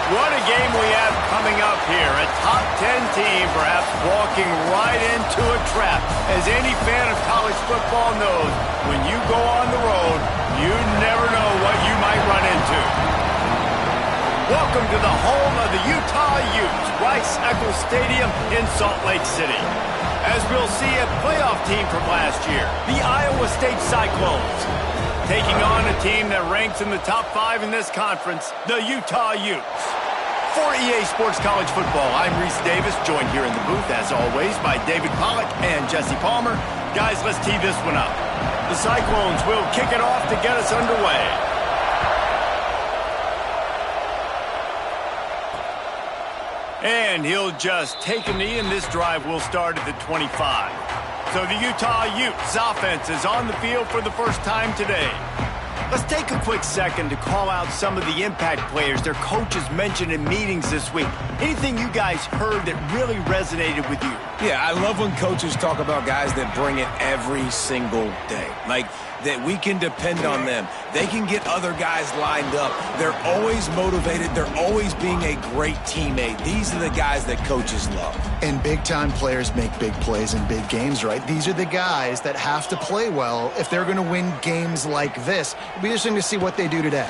What a game we have coming up here. A top 10 team perhaps walking right into a trap. As any fan of college football knows, when you go on the road, you never know what you might run into. Welcome to the home of the Utah Utes, Rice-Eccles Stadium in Salt Lake City. As we'll see, a playoff team from last year, the Iowa State Cyclones, taking on a team that ranks in the top 5 in this conference, the Utah Utes. For EA Sports College Football, I'm Reese Davis, joined here in the booth, as always, by David Pollack and Jesse Palmer. Guys, let's tee this one up. The Cyclones will kick it off to get us underway. And he'll just take a knee, and this drive will start at the 25. So the Utah Utes offense is on the field for the first time today. Let's take a quick second to call out some of the impact players their coaches mentioned in meetings this week. Anything you guys heard that really resonated with you? Yeah, I love when coaches talk about guys that bring it every single day. Like, that we can depend on them. They can get other guys lined up. They're always motivated. They're always being a great teammate. These are the guys that coaches love. And big-time players make big plays in big games, right? These are the guys that have to play well if they're going to win games like this. It'll be interesting to see what they do today.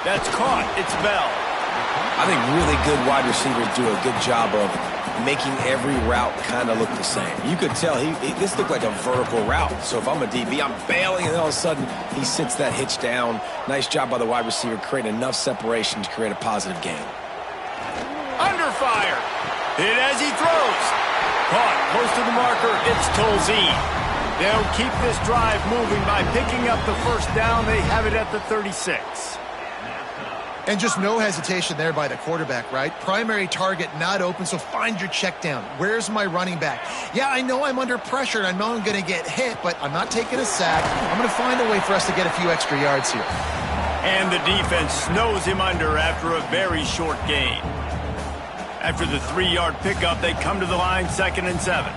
That's caught. It's Bell. I think really good wide receivers do a good job of making every route kind of look the same. You could tell this looked like a vertical route. So if I'm a DB, I'm bailing, and then all of a sudden he sits that hitch down. Nice job by the wide receiver, creating enough separation to create a positive gain. Under fire. Hit as he throws. Caught close to the marker. It's Tolzien. They'll keep this drive moving by picking up the first down. They have it at the 36. And just no hesitation there by the quarterback, right? Primary target not open, so find your check down. Where's my running back? Yeah, I know I'm under pressure, and I know I'm going to get hit, but I'm not taking a sack. I'm going to find a way for us to get a few extra yards here. And the defense snows him under after a very short gain. After the 3-yard pickup, they come to the line, 2nd and 7.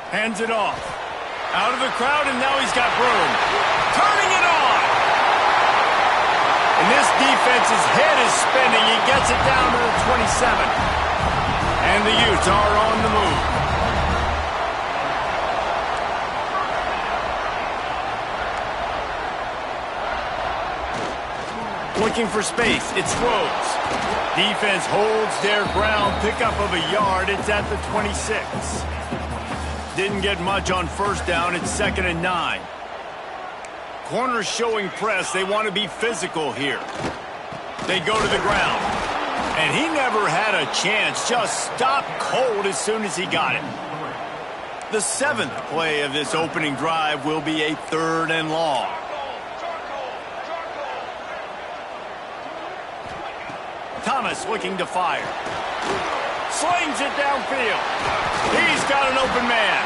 Hands it off. Out of the crowd, and now he's got room. Turning it on. And this defense's head is spinning. He gets it down to the 27. And the Utes are on the move. Looking for space. It's throws. Defense holds their ground. Pickup of a yard. It's at the 26. Didn't get much on first down. It's 2nd and 9. Corners showing press. They want to be physical here. They go to the ground. And he never had a chance. Just stopped cold as soon as he got it. The 7th play of this opening drive will be a 3rd and long. Thomas looking to fire. Slings it downfield. He's got an open man.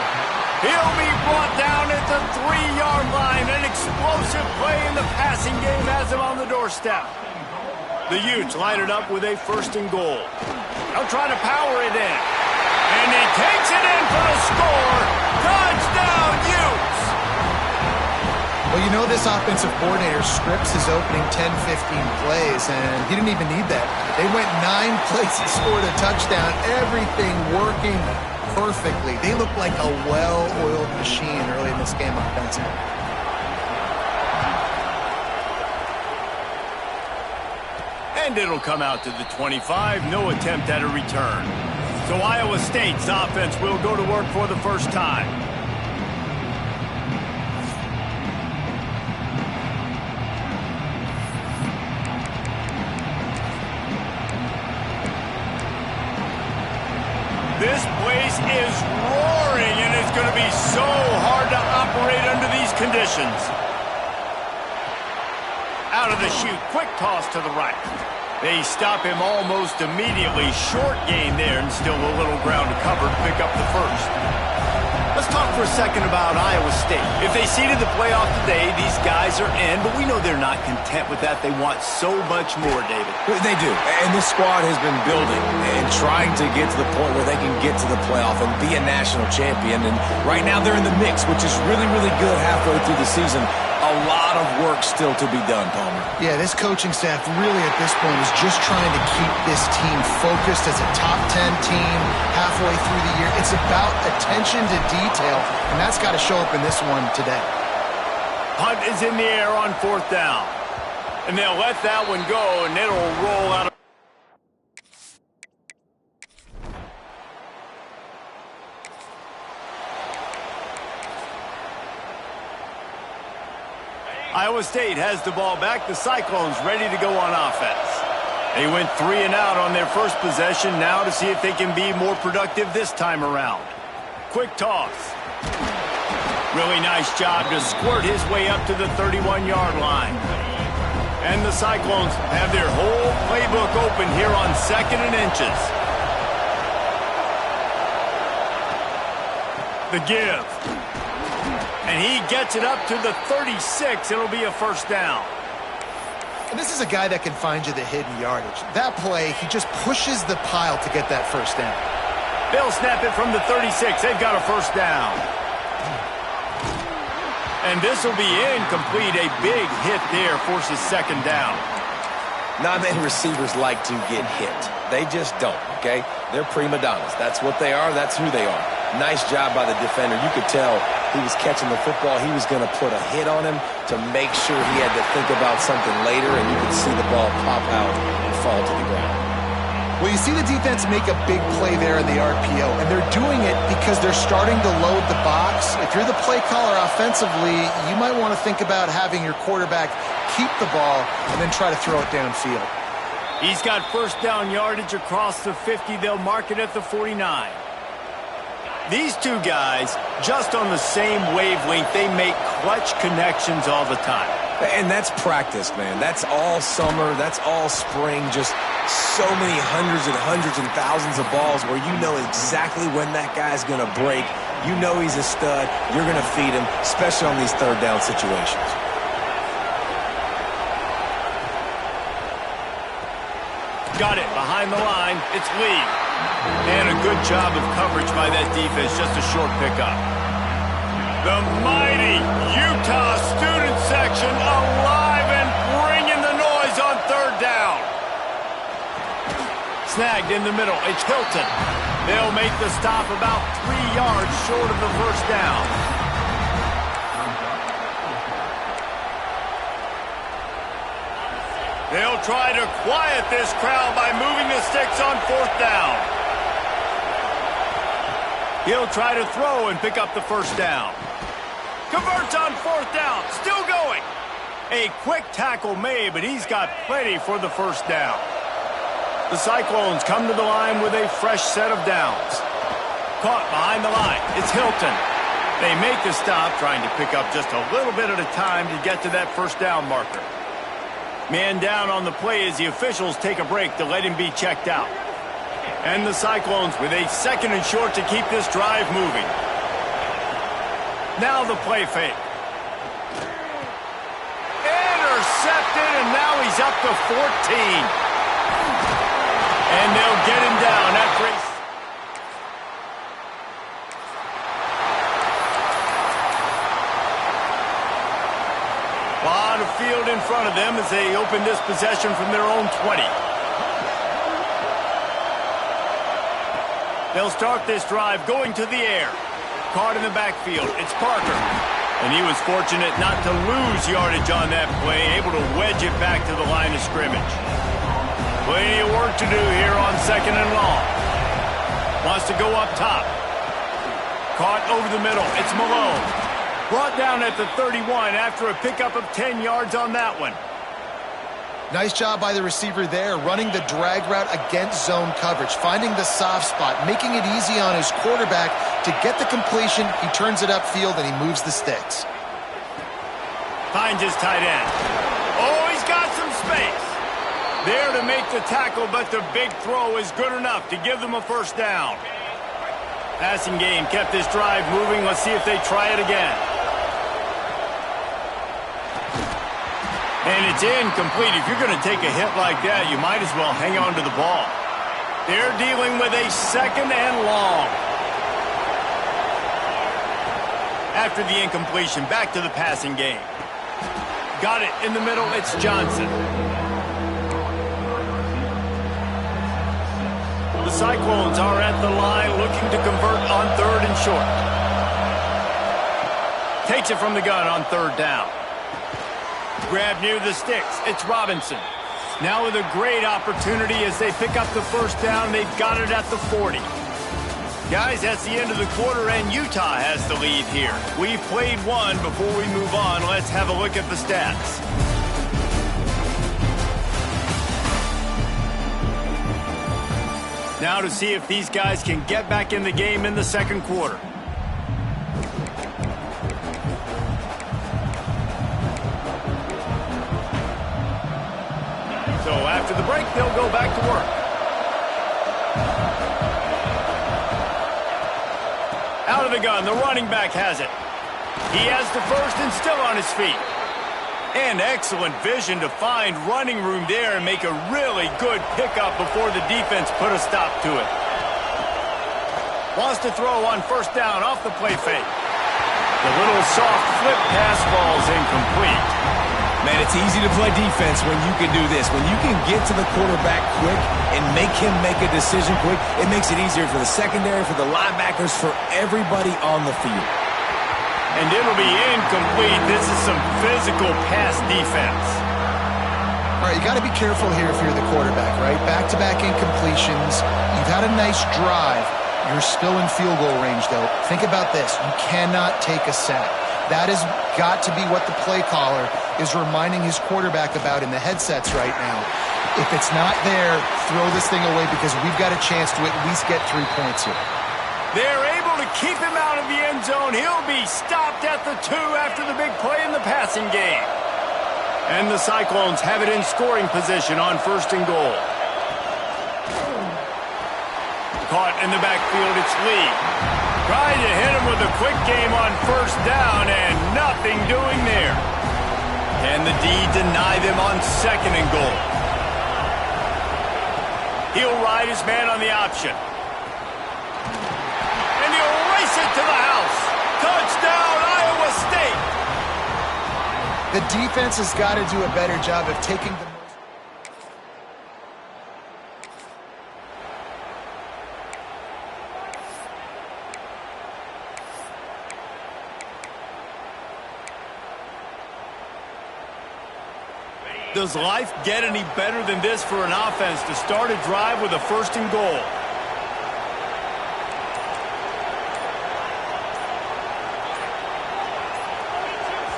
He'll be brought down at the 3-yard line. An explosive play in the passing game has him on the doorstep. The Utes line it up with a 1st and goal. They'll try to power it in. And he takes it in for the score. Touchdown, Utes! Well, you know this offensive coordinator scripts his opening 10, 15 plays, and he didn't even need that. They went 9 plays and scored a touchdown. Everything working perfectly. They look like a well-oiled machine early in this game offensively. And it'll come out to the 25. No attempt at a return. So Iowa State's offense will go to work for the first time. This place is roaring, and it's going to be so hard to operate under these conditions. Out of the chute, quick toss to the right. They stop him almost immediately. Short gain there, and still a little ground to cover to pick up the first. Let's talk for a second about Iowa State. If they seeded the playoff today, these guys are in, but we know they're not content with that. They want so much more, David. They do, and this squad has been building and trying to get to the point where they can get to the playoff and be a national champion. And right now they're in the mix, which is really, really good halfway through the season. A lot of work still to be done, Palmer. Yeah, this coaching staff really at this point is just trying to keep this team focused as a top 10 team halfway through the year. It's about attention to detail, and that's got to show up in this one today. Punt is in the air on 4th down. And they'll let that one go, and it'll roll out of. Iowa State has the ball back. The Cyclones ready to go on offense. They went 3 and out on their first possession, now to see if they can be more productive this time around. Quick toss. Really nice job to squirt his way up to the 31-yard line. And the Cyclones have their whole playbook open here on 2nd and inches. The give. And he gets it up to the 36. It'll be a first down. And this is a guy that can find you the hidden yardage. That play, he just pushes the pile to get that first down. They'll snap it from the 36. They've got a first down. And this will be incomplete. A big hit there forces 2nd down. Not many receivers like to get hit. They just don't, okay? They're prima donnas. That's what they are. That's who they are. Nice job by the defender. You could tell he was catching the football. He was going to put a hit on him to make sure he had to think about something later, and you could see the ball pop out and fall to the ground. Well, you see the defense make a big play there in the RPO, and they're doing it because they're starting to load the box. If you're the play caller offensively, you might want to think about having your quarterback keep the ball and then try to throw it downfield. He's got first down yardage across the 50. They'll mark it at the 49. These two guys, just on the same wavelength, they make clutch connections all the time. And that's practice, man. That's all summer. That's all spring. Just so many hundreds and thousands of balls where you know exactly when that guy's going to break. You know he's a stud. You're going to feed him, especially on these 3rd down situations. Got it behind the line. It's Lee. And a good job of coverage by that defense. Just a short pickup. The mighty Utah student section alive and bringing the noise on 3rd down. Snagged in the middle. It's Hilton. They'll make the stop about 3 yards short of the first down. They'll try to quiet this crowd by moving the sticks on 4th down. He'll try to throw and pick up the first down. Converts on 4th down. Still going. A quick tackle made, but he's got plenty for the first down. The Cyclones come to the line with a fresh set of downs. Caught behind the line. It's Hilton. They make the stop, trying to pick up just a little bit at a time to get to that first down marker. Man down on the play as the officials take a break to let him be checked out. And the Cyclones with a 2nd and short to keep this drive moving. Now the play fake. Intercepted, and now he's up to 14. And they'll get him down after he... lot of field in front of them as they open this possession from their own 20. They'll start this drive going to the air. Caught in the backfield. It's Parker. And he was fortunate not to lose yardage on that play, able to wedge it back to the line of scrimmage. Plenty of work to do here on 2nd and long. Wants to go up top. Caught over the middle. It's Malone. Brought down at the 31 after a pickup of 10 yards on that one. Nice job by the receiver there, running the drag route against zone coverage, finding the soft spot, making it easy on his quarterback to get the completion. He turns it upfield, and he moves the sticks. Finds his tight end. Oh, he's got some space. There to make the tackle, but the big throw is good enough to give them a first down. Passing game kept this drive moving. Let's see if they try it again. And it's incomplete. If you're going to take a hit like that, you might as well hang on to the ball. They're dealing with a 2nd and long. After the incompletion, back to the passing game. Got it in the middle. It's Johnson. The Cyclones are at the line looking to convert on 3rd and short. Takes it from the gun on 3rd down. Grab near the sticks. It's Robinson. Now with a great opportunity as they pick up the 1st down. They've got it at the 40. Guys, that's the end of the quarter, and Utah has the lead here. We've played one. Before we move on, let's have a look at the stats. Now to see if these guys can get back in the game in the 2nd quarter. So after the break, they'll go back to work. Out of the gun, the running back has it. He has the 1st and still on his feet. And excellent vision to find running room there and make a really good pickup before the defense put a stop to it. Wants to throw on 1st down off the play fake. The little soft flip pass falls incomplete. Man, it's easy to play defense when you can do this. When you can get to the quarterback quick and make him make a decision quick, it makes it easier for the secondary, for the linebackers, for everybody on the field. And it'll be incomplete. This is some physical pass defense. All right, you got to be careful here if you're the quarterback, right? Back-to-back incompletions. You've had a nice drive. You're still in field goal range, though. Think about this. You cannot take a sack. That has got to be what the play caller is reminding his quarterback about in the headsets right now. If it's not there, throw this thing away because we've got a chance to at least get 3 points here. They're able to keep him out of the end zone. He'll be stopped at the 2 after the big play in the passing game. And the Cyclones have it in scoring position on 1st and goal. Caught in the backfield, it's Lee. Trying to hit him with a quick game on 1st down and nothing doing there. Can the D deny them on 2nd and goal? He'll ride his man on the option. And he'll race it to the house. Touchdown, Iowa State. The defense has got to do a better job of taking the Does life get any better than this for an offense to start a drive with a 1st and goal?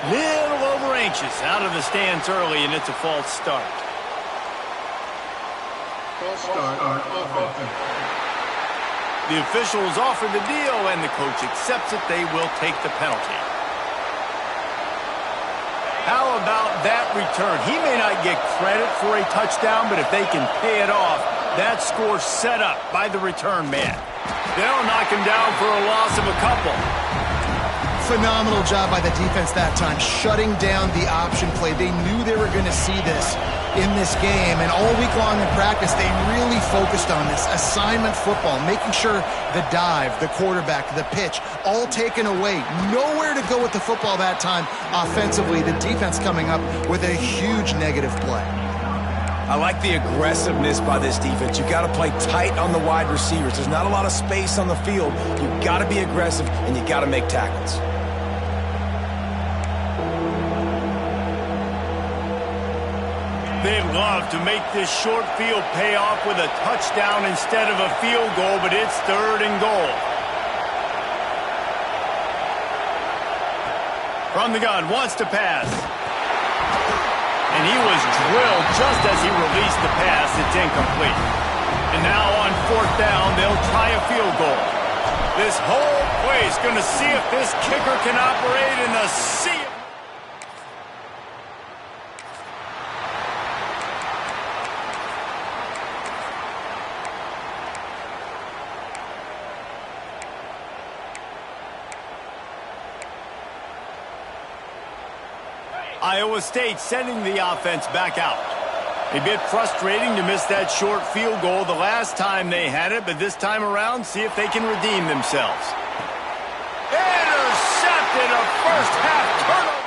Little over anxious, out of the stands early, and it's a false start. False start on offense. The officials offer the deal, and the coach accepts it. They will take the penalty. How about that return? He may not get credit for a touchdown, but if they can pay it off, that score set up by the return man. They'll knock him down for a loss of a couple. Phenomenal job by the defense that time, shutting down the option play. They knew they were going to see this in this game, and all week long in practice, they really focused on this assignment football, making sure the dive, the quarterback, the pitch, all taken away. Nowhere to go with the football that time offensively. The defense coming up with a huge negative play. I like the aggressiveness by this defense. You got to play tight on the wide receivers. There's not a lot of space on the field. You got to be aggressive, and you got to make tackles. They'd love to make this short field pay off with a touchdown instead of a field goal, but it's 3rd and goal. From the gun, wants to pass. And he was drilled just as he released the pass. It's incomplete. And now on 4th down, they'll try a field goal. This whole place going to see if this kicker can operate in the sea. Iowa State sending the offense back out. A bit frustrating to miss that short field goal the last time they had it, but this time around, see if they can redeem themselves. Intercepted, a first half turnover.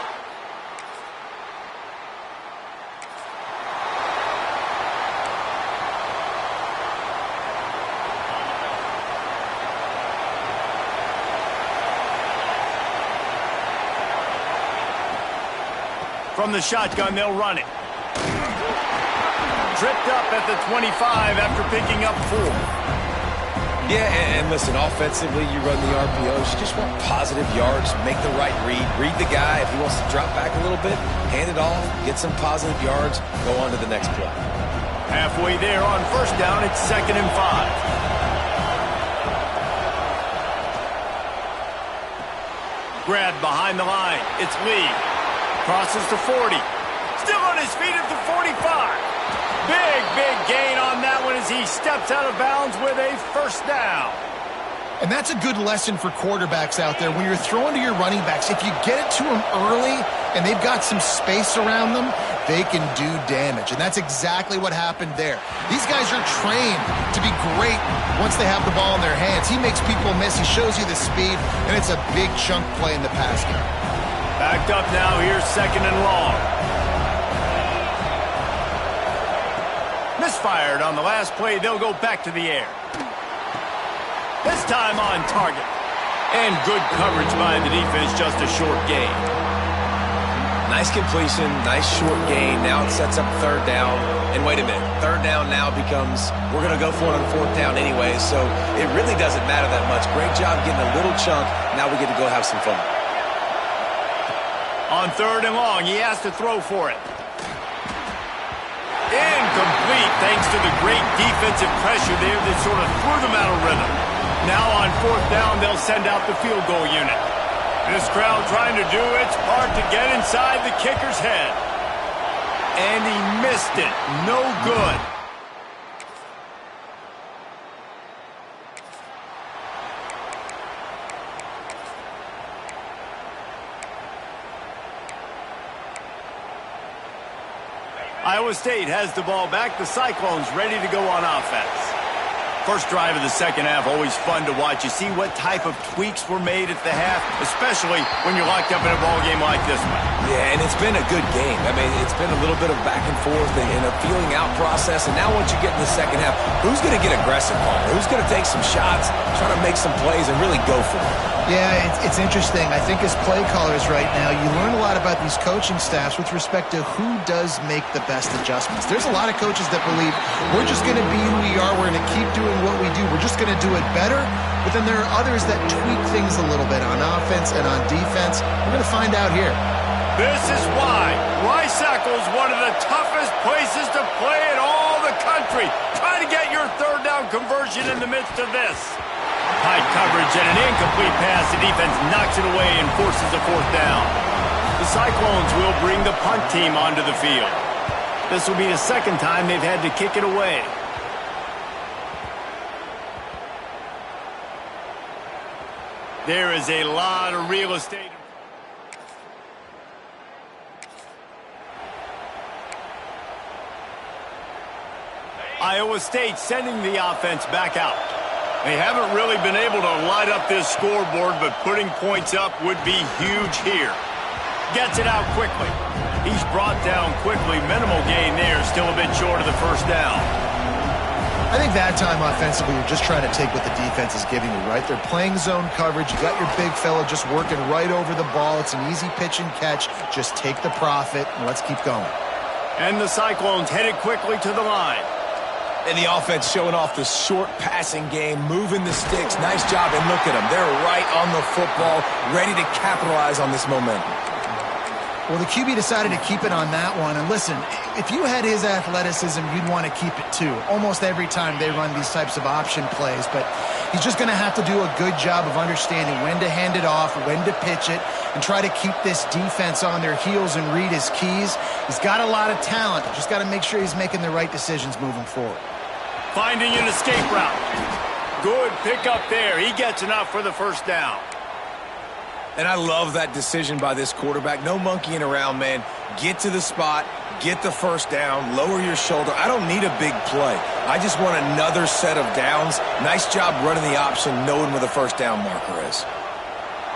From the shotgun, they'll run it. Tripped up at the 25 after picking up 4. Yeah, and listen, offensively, you run the RPOs. You just want positive yards, make the right read. Read the guy. If he wants to drop back a little bit, hand it off, get some positive yards, go on to the next play. Halfway there on first down, it's 2nd and 5. Grabbed behind the line. It's Lee. Crosses to 40. Still on his feet at the 45. Big gain on that one as he steps out of bounds with a first down. And that's a good lesson for quarterbacks out there. When you're throwing to your running backs, if you get it to them early and they've got some space around them, they can do damage. And that's exactly what happened there. These guys are trained to be great once they have the ball in their hands. He makes people miss. He shows you the speed, and it's a big chunk play in the pass game. Backed up now. Here's 2nd and long. Misfired on the last play. They'll go back to the air. This time on target. And good coverage by the defense, just a short gain. Nice completion, nice short gain. Now it sets up 3rd down. And wait a minute, 3rd down now becomes, we're going to go for it on 4th down anyway, so it really doesn't matter that much. Great job getting a little chunk. Now we get to go have some fun. On 3rd and long, he has to throw for it. Incomplete thanks to the great defensive pressure there that sort of threw them out of rhythm. Now on 4th down, they'll send out the field goal unit. This crowd trying to do its part to get inside the kicker's head. And he missed it. No good. Iowa State has the ball back. The Cyclones ready to go on offense. First drive of the 2nd half, always fun to watch. You see what type of tweaks were made at the half, especially when you're locked up in a ball game like this one. Yeah, and it's been a good game. I mean, it's been a little bit of back and forth and a feeling out process. And now once you get in the 2nd half, who's going to get aggressive, Paul? Who's going to take some shots, try to make some plays, and really go for it? Yeah, it's interesting. I think as play callers right now, you learn a lot about these coaching staffs with respect to who does make the best adjustments. There's a lot of coaches that believe we're just going to be who we are. We're going to keep doing what we do. We're just going to do it better. But then there are others that tweak things a little bit on offense and on defense. We're going to find out here. This is why Rice-Eccles is one of the toughest places to play in all the country. Try to get your 3rd down conversion in the midst of this. High coverage and an incomplete pass. The defense knocks it away and forces a 4th down. The Cyclones will bring the punt team onto the field. This will be the 2nd time they've had to kick it away. There is a lot of real estate. Iowa State sending the offense back out. They haven't really been able to light up this scoreboard, but putting points up would be huge here. Gets it out quickly. He's brought down quickly. Minimal gain there, still a bit short of the 1st down. I think that time offensively, you're just trying to take what the defense is giving you, right? They're playing zone coverage. You got your big fella just working right over the ball. It's an easy pitch and catch. Just take the profit, and let's keep going. And the Cyclones headed quickly to the line. And the offense showing off the short passing game, moving the sticks. Nice job, and look at them. They're right on the football, ready to capitalize on this momentum. Well, the QB decided to keep it on that one. And listen, if you had his athleticism, you'd want to keep it too. Almost every time they run these types of option plays. But he's just going to have to do a good job of understanding when to hand it off, when to pitch it, and try to keep this defense on their heels and read his keys. He's got a lot of talent. Just got to make sure he's making the right decisions moving forward. Finding an escape route. Good pickup there. He gets enough for the 1st down. And I love that decision by this quarterback. No monkeying around, man. Get to the spot, get the 1st down, lower your shoulder. I don't need a big play. I just want another set of downs. Nice job running the option, knowing where the 1st down marker is.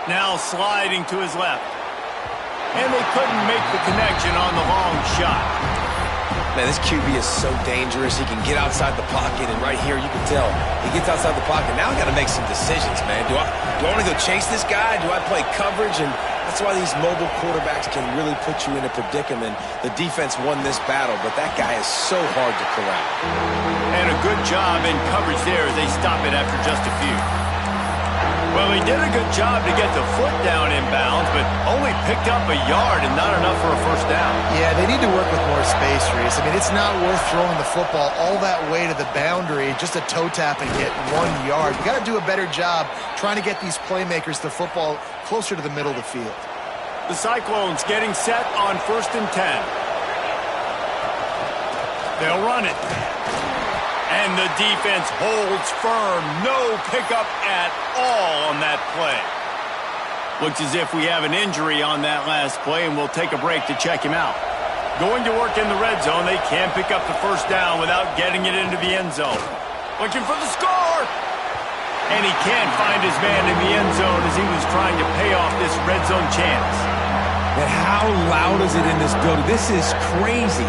Now sliding to his left. And they couldn't make the connection on the long shot. Man, this QB is so dangerous. He can get outside the pocket, and right here you can tell he gets outside the pocket. Now I got to make some decisions, man. Do I want to go chase this guy? Do I play coverage? And That's why these mobile quarterbacks can really put you in a predicament. The defense won this battle, but that guy is so hard to corral. And a good job in coverage there as they stop it after just a few. Well, he did a good job to get the foot down in bounds, but only picked up a yard and not enough for a first down. Yeah, they need to work with more space, Reese. I mean, it's not worth throwing the football all that way to the boundary, just a toe tap and get 1 yard. You got to do a better job trying to get these playmakers the football closer to the middle of the field. The Cyclones getting set on 1st and 10. They'll run it. And the defense holds firm. No pickup at all on that play. Looks as if we have an injury on that last play, and we'll take a break to check him out. Going to work in the red zone. They can't pick up the first down without getting it into the end zone. Looking for the score. And he can't find his man in the end zone as he was trying to pay off this red zone chance. And how loud is it in this building? This is crazy.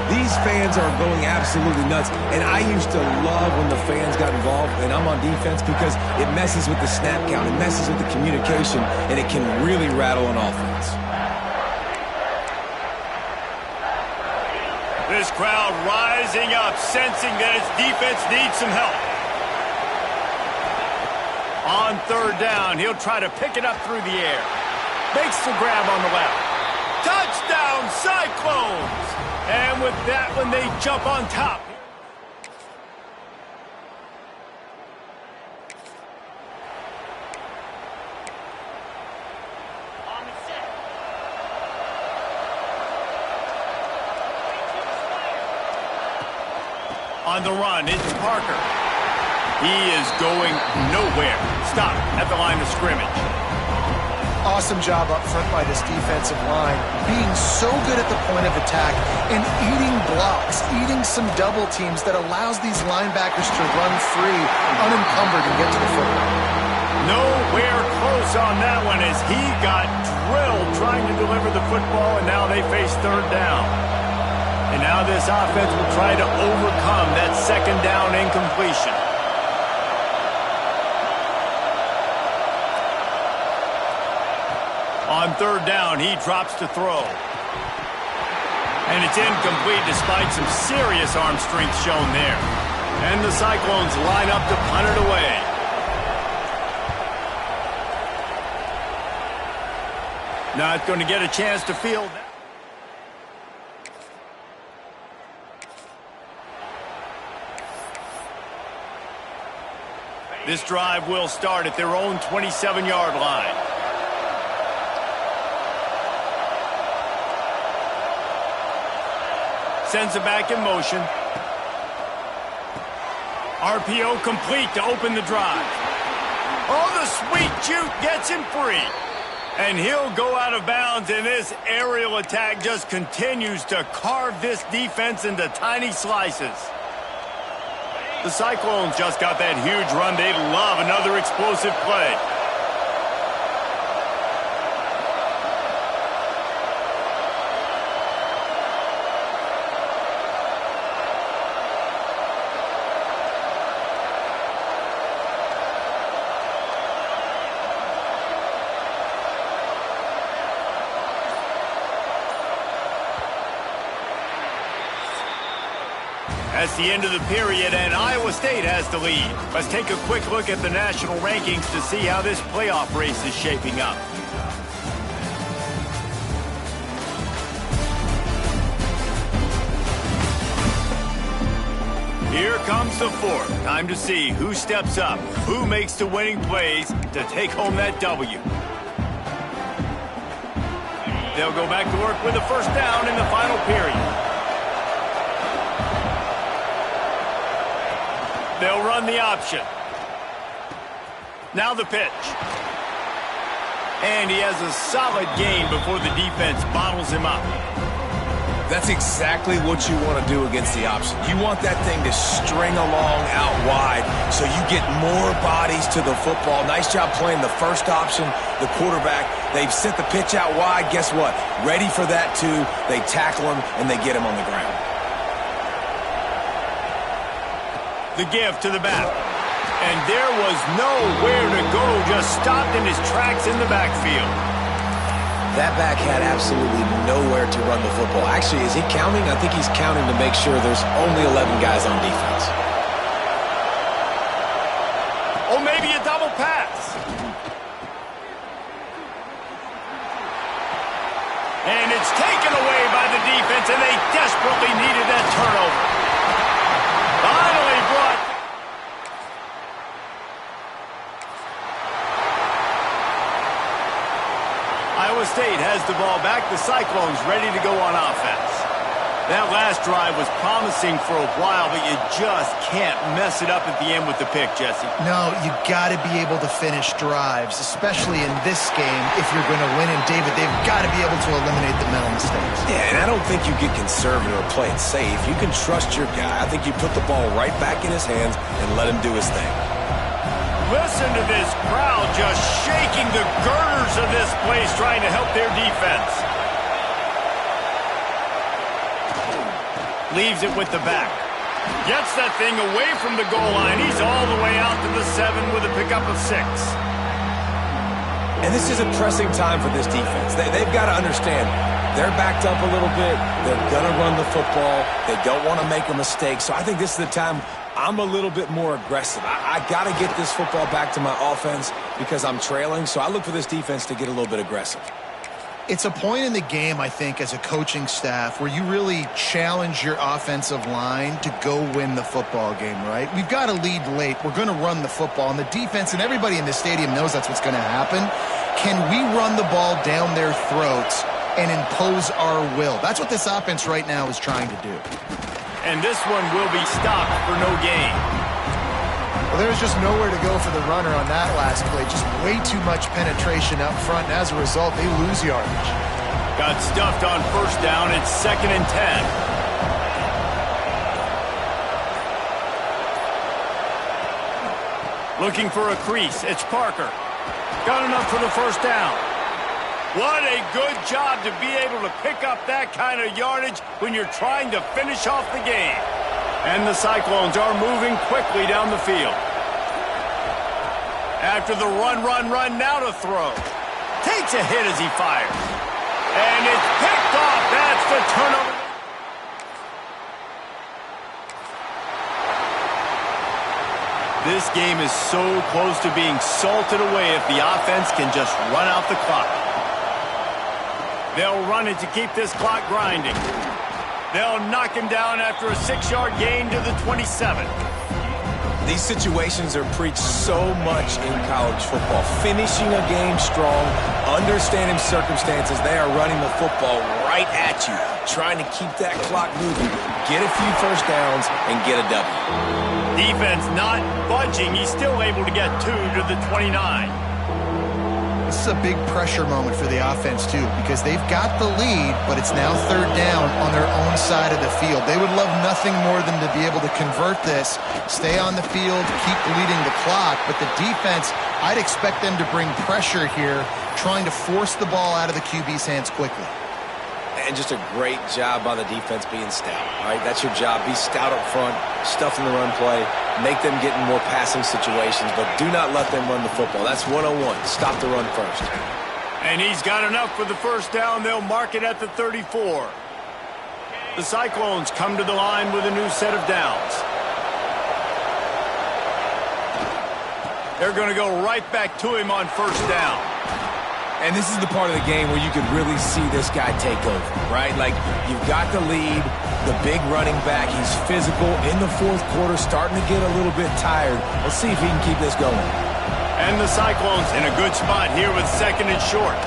These fans are going absolutely nuts. And I used to love when the fans got involved, and I'm on defense, because it messes with the snap count, it messes with the communication, and it can really rattle an offense. This crowd rising up, sensing that its defense needs some help. On 3rd down, he'll try to pick it up through the air. Makes the grab on the left. Touchdown, Cyclones! And with that one, they jump on top. On the run, it's Parker. He is going nowhere. Stop at the line of scrimmage. Awesome job up front by this defensive line, being so good at the point of attack and eating blocks, eating some double teams that allows these linebackers to run free, unencumbered, and get to the football. Nowhere close on that one as he got drilled trying to deliver the football, and now they face 3rd down. And now this offense will try to overcome that 2nd down incompletion. On 3rd down, he drops to throw. And it's incomplete despite some serious arm strength shown there. And the Cyclones line up to punt it away. Not going to get a chance to field that. This drive will start at their own 27-yard line. Sends it back in motion. RPO complete to open the drive. Oh, the sweet juke gets him free. And he'll go out of bounds, and this aerial attack just continues to carve this defense into tiny slices. The Cyclones just got that huge run. They love another explosive play. That's the end of the period, and Iowa State has the lead. Let's take a quick look at the national rankings to see how this playoff race is shaping up. Here comes the 4th. Time to see who steps up, who makes the winning plays to take home that W. They'll go back to work with a first down in the final period. They'll run the option. Now the pitch. And he has a solid gain before the defense bottles him up. That's exactly what you want to do against the option. You want that thing to string along out wide so you get more bodies to the football. Nice job playing the first option, the quarterback. They've sent the pitch out wide. Guess what? Ready for that too. They tackle him and they get him on the ground. The give to the back. And there was nowhere to go, just stopped in his tracks in the backfield. That back had absolutely nowhere to run the football. Actually, is he counting? I think he's counting to make sure there's only 11 guys on defense. Or maybe a double pass. And it's taken away by the defense, and they desperately needed that turnover. Finally brought. Iowa State has the ball back. The Cyclones ready to go on offense. That last drive was promising for a while, but you just can't mess it up at the end with the pick, Jesse. No, you got to be able to finish drives, especially in this game if you're going to win. And, David, they've got to be able to eliminate the mental mistakes. Yeah, and I don't think you get conservative or play it safe. You can trust your guy. I think you put the ball right back in his hands and let him do his thing. Listen to this crowd just shaking the girders of this place trying to help their defense. Leaves it with the back. Gets that thing away from the goal line. He's all the way out to the 7 with a pickup of 6. And this is a pressing time for this defense. They've got to understand they're backed up a little bit. They're going to run the football. They don't want to make a mistake. So I think this is the time I'm a little bit more aggressive. I got to get this football back to my offense because I'm trailing. So I look for this defense to get a little bit aggressive. It's a point in the game, I think, as a coaching staff where you really challenge your offensive line to go win the football game, right? We've got to lead late. We're going to run the football. And the defense and everybody in the stadium knows that's what's going to happen. Can we run the ball down their throats and impose our will? That's what this offense right now is trying to do. And this one will be stopped for no gain. Well, there's just nowhere to go for the runner on that last play. Just way too much penetration up front, and as a result, they lose yardage. Got stuffed on first down. It's 2nd and 10. Looking for a crease. It's Parker. Got enough for the first down. What a good job to be able to pick up that kind of yardage when you're trying to finish off the game. And the Cyclones are moving quickly down the field. After the run, now to throw. Takes a hit as he fires. And it's picked off. That's the turnover. This game is so close to being salted away if the offense can just run out the clock. They'll run it to keep this clock grinding. They'll knock him down after a 6-yard gain to the 27. These situations are preached so much in college football. Finishing a game strong, understanding circumstances. They are running the football right at you, trying to keep that clock moving, get a few first downs, and get a W. Defense not budging. He's still able to get 2 to the 29. This is a big pressure moment for the offense, too, because they've got the lead, but it's now 3rd down on their own side of the field. They would love nothing more than to be able to convert this, stay on the field, keep leading the clock. But the defense, I'd expect them to bring pressure here, trying to force the ball out of the QB's hands quickly. And just a great job by the defense being stout, right? That's your job. Be stout up front, stuff in the run play, make them get in more passing situations, but do not let them run the football. That's 101. Stop the run first. And he's got enough for the first down. They'll mark it at the 34. The Cyclones come to the line with a new set of downs. They're going to go right back to him on first down. And this is the part of the game where you can really see this guy take over, right? Like, you've got the lead, the big running back. He's physical in the 4th quarter, starting to get a little bit tired. Let's see if he can keep this going. And the Cyclones in a good spot here with 2nd and short.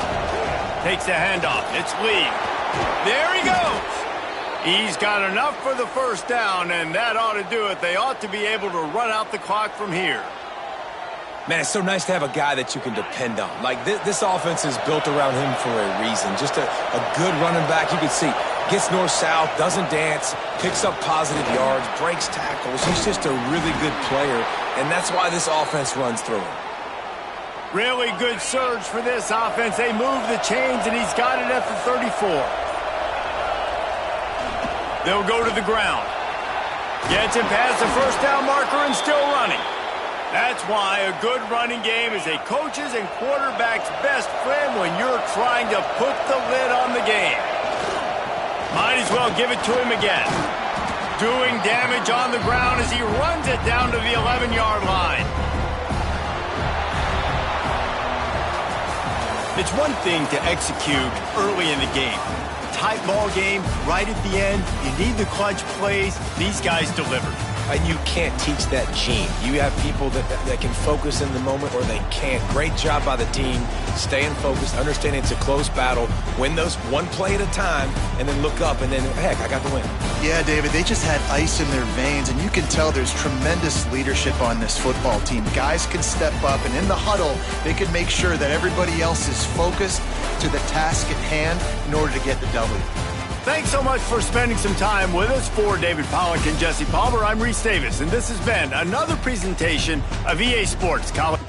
Takes the handoff. It's Lee. There he goes. He's got enough for the first down, and that ought to do it. They ought to be able to run out the clock from here. Man, it's so nice to have a guy that you can depend on. Like, this offense is built around him for a reason. Just a good running back. You can see, gets north-south, doesn't dance, picks up positive yards, breaks tackles. He's just a really good player, and that's why this offense runs through him. Really good surge for this offense. They move the chains, and he's got it at the 34. They'll go to the ground. Gets him past the first down marker and still running. That's why a good running game is a coach's and quarterback's best friend when you're trying to put the lid on the game. Might as well give it to him again. Doing damage on the ground as he runs it down to the 11-yard line. It's one thing to execute early in the game. Tight ball game, right at the end, you need the clutch plays. These guys delivered. And you can't teach that gene. You have people that can focus in the moment or they can't. Great job by the team, staying focused, understanding it's a close battle, win those one play at a time, and then look up and then, heck, I got the win. Yeah, David, they just had ice in their veins, and you can tell there's tremendous leadership on this football team. Guys can step up, and in the huddle, they can make sure that everybody else is focused to the task at hand in order to get the W. Thanks so much for spending some time with us. For David Pollack and Jesse Palmer, I'm Reese Davis, and this has been another presentation of EA Sports College.